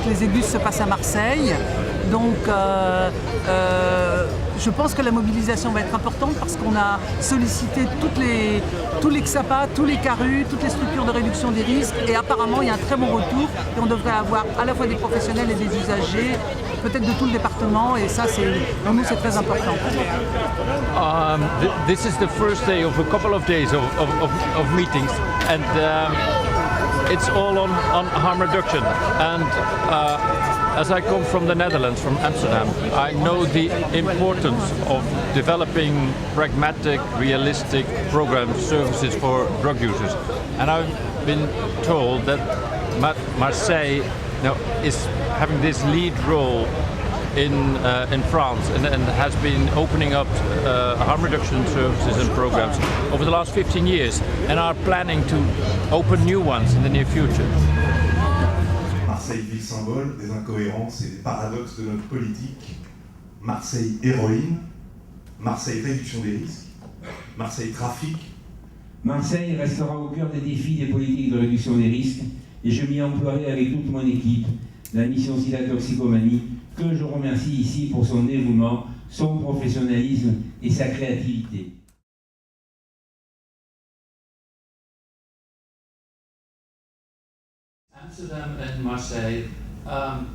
que les Ébus se passent à Marseille. Donc je pense que la mobilisation va être importante parce qu'on a sollicité tous les XAPA, tous les CARU, toutes les structures de réduction des risques et apparemment il y a un très bon retour et on devrait avoir à la fois des professionnels et des usagers, peut-être de tout le département et ça pour nous c'est très important. This is the first day of a couple of days of meetings and it's all on harm reduction and as I come from the Netherlands, from Amsterdam, I know the importance of developing pragmatic, realistic programs, services for drug users. And I've been told that Marseille is having this lead role in France and has been opening up harm reduction services and programs over the last 15 years and are planning to open new ones in the near future. Marseille, ville symbole des incohérences et des paradoxes de notre politique. Marseille, héroïne. Marseille, réduction des risques. Marseille, trafic. Marseille restera au cœur des défis des politiques de réduction des risques et je m'y emploierai avec toute mon équipe, la mission SIDA Toxicomanie, que je remercie ici pour son dévouement, son professionnalisme et sa créativité. Amsterdam and Marseille have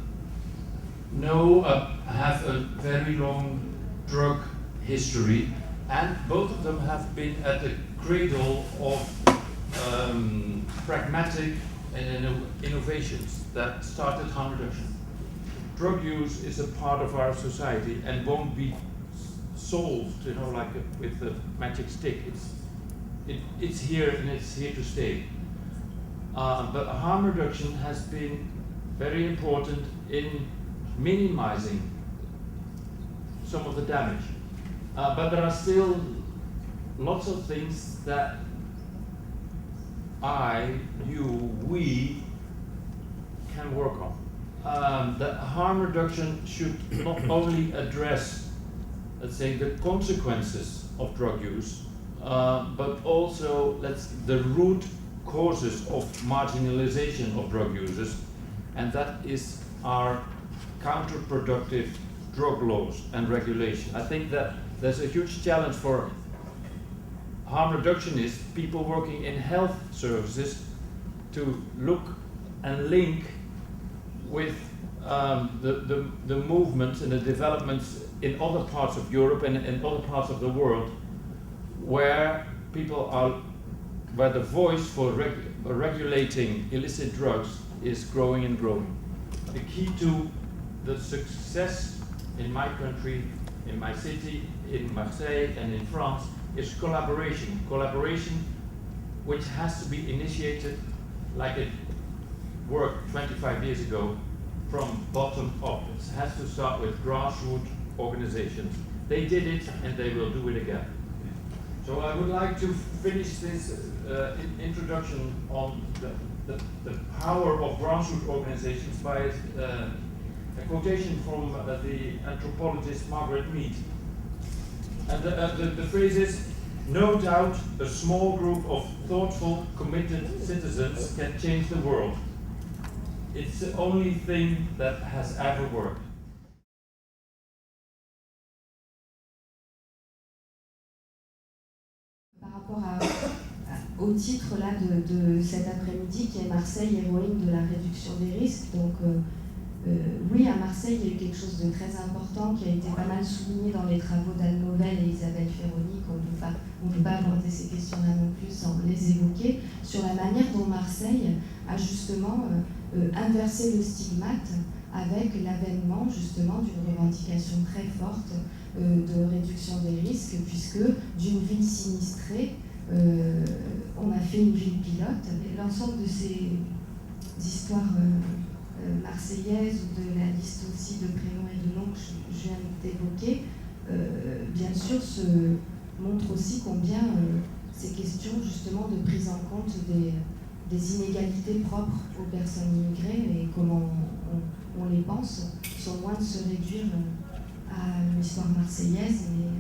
a very long drug history, and both of them have been at the cradle of pragmatic innovations that started harm reduction. Drug use is a part of our society and won't be solved, like with a magic stick. It's here and it's here to stay. But harm reduction has been very important in minimizing some of the damage. But there are still lots of things that we can work on. That harm reduction should not only address, let's say, the consequences of drug use, but also the root causes of marginalization of drug users, and that is our counterproductive drug laws and regulation. I think that there's a huge challenge for harm reductionists, people working in health services, to look and link with the movements and the developments in other parts of Europe and in other parts of the world where the voice for regulating illicit drugs is growing and growing. The key to the success in my country, in my city, in Marseille and in France is collaboration. Collaboration which has to be initiated like it worked 25 years ago from bottom up. It has to start with grassroots organizations. They did it and they will do it again. So I would like to finish this introduction on the power of grassroots organizations by a quotation from the anthropologist Margaret Mead. And the phrase is, "No doubt a small group of thoughtful, committed citizens can change the world. It's the only thing that has ever worked." Par rapport au titre là, de cet après-midi qui est Marseille, héroïne de la réduction des risques. Donc oui, à Marseille, il y a eu quelque chose de très important qui a été pas mal souligné dans les travaux d'Anne Novelle et Isabelle Ferroni, qu'on ne peut pas aborder ces questions-là non plus sans les évoquer, sur la manière dont Marseille a justement inversé le stigmate avec l'avènement justement d'une revendication très forte de réduction des risques, puisque d'une ville sinistrée, on a fait une ville pilote. L'ensemble de ces histoires marseillaises ou de la liste aussi de prénoms et de noms que je viens d'évoquer, bien sûr, montre aussi combien ces questions justement de prise en compte des inégalités propres aux personnes immigrées et comment on les pense, sont loin de se réduire à l'histoire marseillaise, mais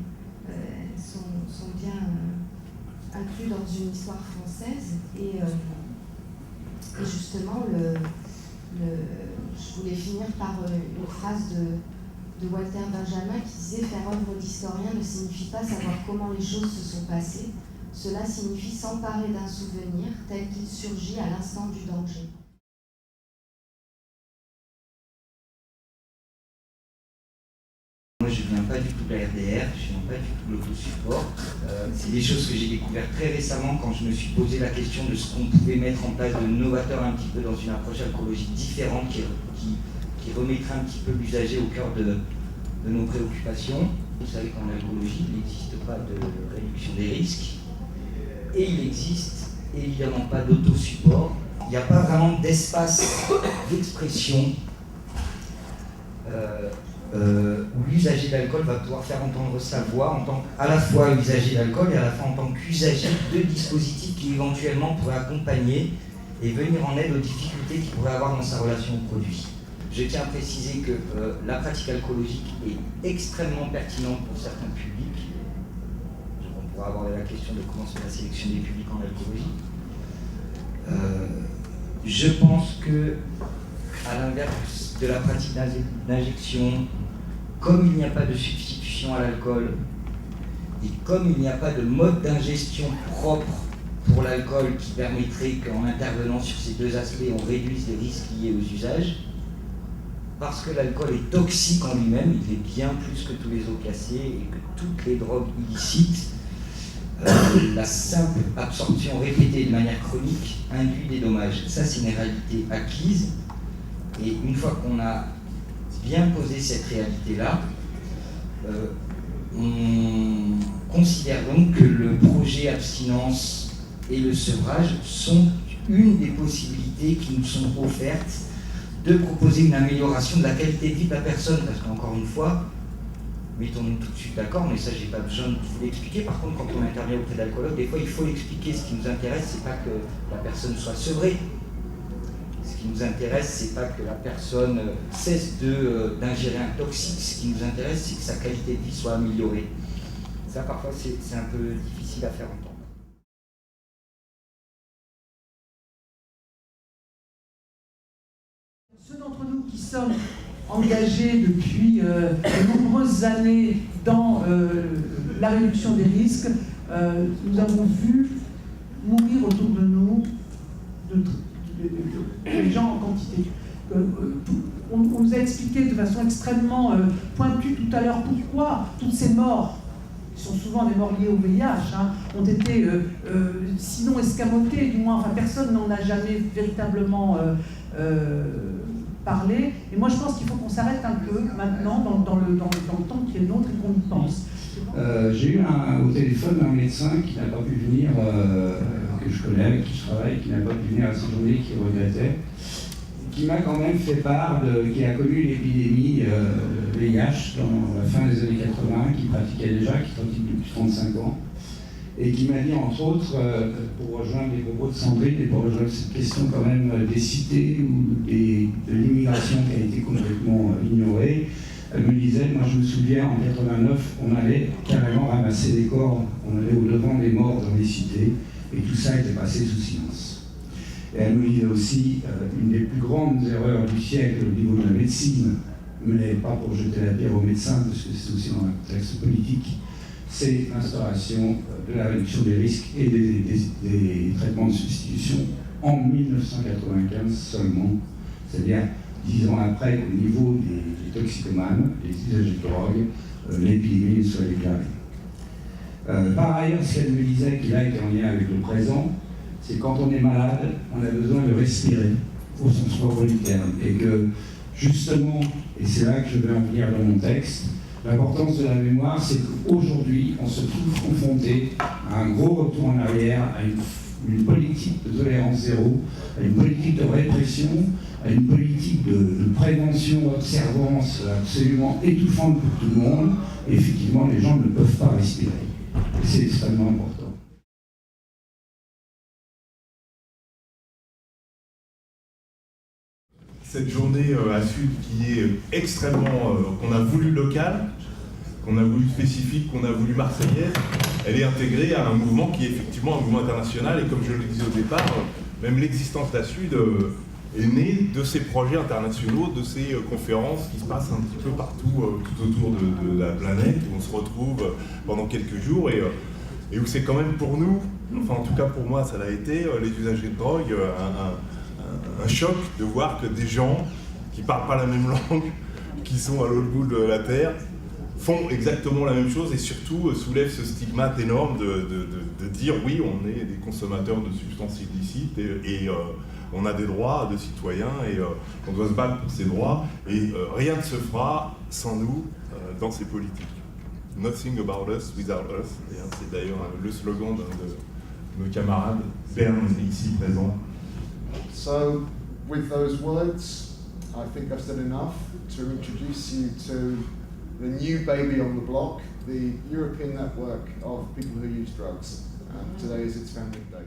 sont bien inclus dans une histoire française. Et justement, je voulais finir par une phrase de Walter Benjamin qui disait « Faire œuvre d'historien ne signifie pas savoir comment les choses se sont passées, cela signifie s'emparer d'un souvenir tel qu'il surgit à l'instant du danger. » Moi, je ne viens pas du tout de la RDR, je ne viens pas du tout de l'autosupport. C'est des choses que j'ai découvertes très récemment quand je me suis posé la question de ce qu'on pouvait mettre en place de novateur un petit peu dans une approche écologique différente qui remettrait un petit peu l'usager au cœur de nos préoccupations. Vous savez qu'en écologie, il n'existe pas de réduction des risques et il n'existe évidemment pas d'autosupport. Il n'y a pas vraiment d'espace d'expression où l'usager d'alcool va pouvoir faire entendre sa voix en tant qu'à la fois usager d'alcool et à la fois en tant qu'usager de dispositifs qui éventuellement pourraient accompagner et venir en aide aux difficultés qu'il pourrait avoir dans sa relation au produit. Je tiens à préciser que la pratique alcoolologique est extrêmement pertinente pour certains publics. On pourra aborder la question de comment se fait la sélection des publics en alcoolologie. Je pense que, à l'inverse de la pratique d'injection, comme il n'y a pas de substitution à l'alcool et comme il n'y a pas de mode d'ingestion propre pour l'alcool qui permettrait qu'en intervenant sur ces deux aspects, on réduise les risques liés aux usages, parce que l'alcool est toxique en lui-même, il est bien plus que tous les opiacés et que toutes les drogues illicites, la simple absorption répétée de manière chronique induit des dommages. Ça, c'est une réalité acquise. Et une fois qu'on a bien posé cette réalité-là, on considère donc que le projet abstinence et le sevrage sont une des possibilités qui nous sont offertes de proposer une amélioration de la qualité de vie de la personne, parce qu'encore une fois, mettons-nous tout de suite d'accord, mais ça j'ai pas besoin de vous l'expliquer. Par contre, quand on intervient auprès d'alcoologues, des fois il faut l'expliquer. Ce qui nous intéresse, c'est pas que la personne soit sevrée. Ce qui nous intéresse, c'est pas que la personne cesse d'ingérer un toxique. Ce qui nous intéresse, c'est que sa qualité de vie soit améliorée. Ça, parfois, c'est un peu difficile à faire entendre. Ceux d'entre nous qui sommes engagés depuis de nombreuses années dans la réduction des risques, nous avons vu mourir autour de nous des gens en quantité. On nous a expliqué de façon extrêmement pointue tout à l'heure pourquoi toutes ces morts, qui sont souvent des morts liées au VIH, ont été sinon escamotées, du moins, enfin, personne n'en a jamais véritablement parlé. Et moi je pense qu'il faut qu'on s'arrête un peu maintenant dans le temps qui est le nôtre et qu'on y pense. J'ai eu au téléphone un médecin qui n'a pas pu venir, que je connais, avec qui je travaille, qui n'a pas pu venir à cette journée, qui regrettait, qui m'a quand même fait part qui a connu l'épidémie VIH dans la fin des années 80, qui pratiquait déjà, qui pratique depuis 35 ans, et qui m'a dit entre autres, pour rejoindre les propos de Sandrine et pour rejoindre cette question quand même des cités ou de l'immigration qui a été complètement ignorée, elle me disait, moi je me souviens en 89, on allait carrément ramasser des corps, on allait au-devant des morts dans les cités, et tout ça était passé sous silence. Et elle me disait aussi, une des plus grandes erreurs du siècle au niveau de la médecine, mais pas pour jeter la pierre aux médecins, parce que c'est aussi dans un contexte politique, c'est l'instauration de la réduction des risques et des traitements de substitution en 1995 seulement, c'est-à-dire 10 ans après qu'au niveau des toxicomanes, des usagers de drogue, l'épidémie soit déclarée. Par ailleurs, ce qu'elle me disait, qui là était en lien avec le présent, c'est quand on est malade, on a besoin de respirer au sens propre du terme. Et que justement, et c'est là que je vais en venir dans mon texte, l'importance de la mémoire, c'est qu'aujourd'hui, on se trouve confronté à un gros retour en arrière, à une politique de tolérance zéro, à une politique de répression, à une politique de prévention, observance absolument étouffante pour tout le monde. Et effectivement, les gens ne peuvent pas respirer. Et c'est extrêmement important. Cette journée à Sud qui est extrêmement, qu'on a voulu locale, qu'on a voulu spécifique, qu'on a voulu marseillaise, elle est intégrée à un mouvement qui est effectivement un mouvement international, et comme je le disais au départ, même l'existence de la Sud est né de ces projets internationaux, de ces conférences qui se passent un petit peu partout, tout autour de la planète, où on se retrouve pendant quelques jours et où c'est quand même pour nous, enfin en tout cas pour moi ça l'a été, les usagers de drogue, un choc de voir que des gens qui parlent pas la même langue, qui sont à l'autre bout de la Terre, font exactement la même chose et surtout soulèvent ce stigmate énorme de dire oui, on est des consommateurs de substances illicites et on a des droits de citoyens et on doit se battre pour ces droits et rien ne se fera sans nous dans ces politiques. Nothing about us without us. Et c'est d'ailleurs le slogan d'un de nos camarades, Bern, ici présent. So, with those words, I think I've said enough to introduce you to the new baby on the block, the European Network of People Who Use Drugs. Today is its founding day.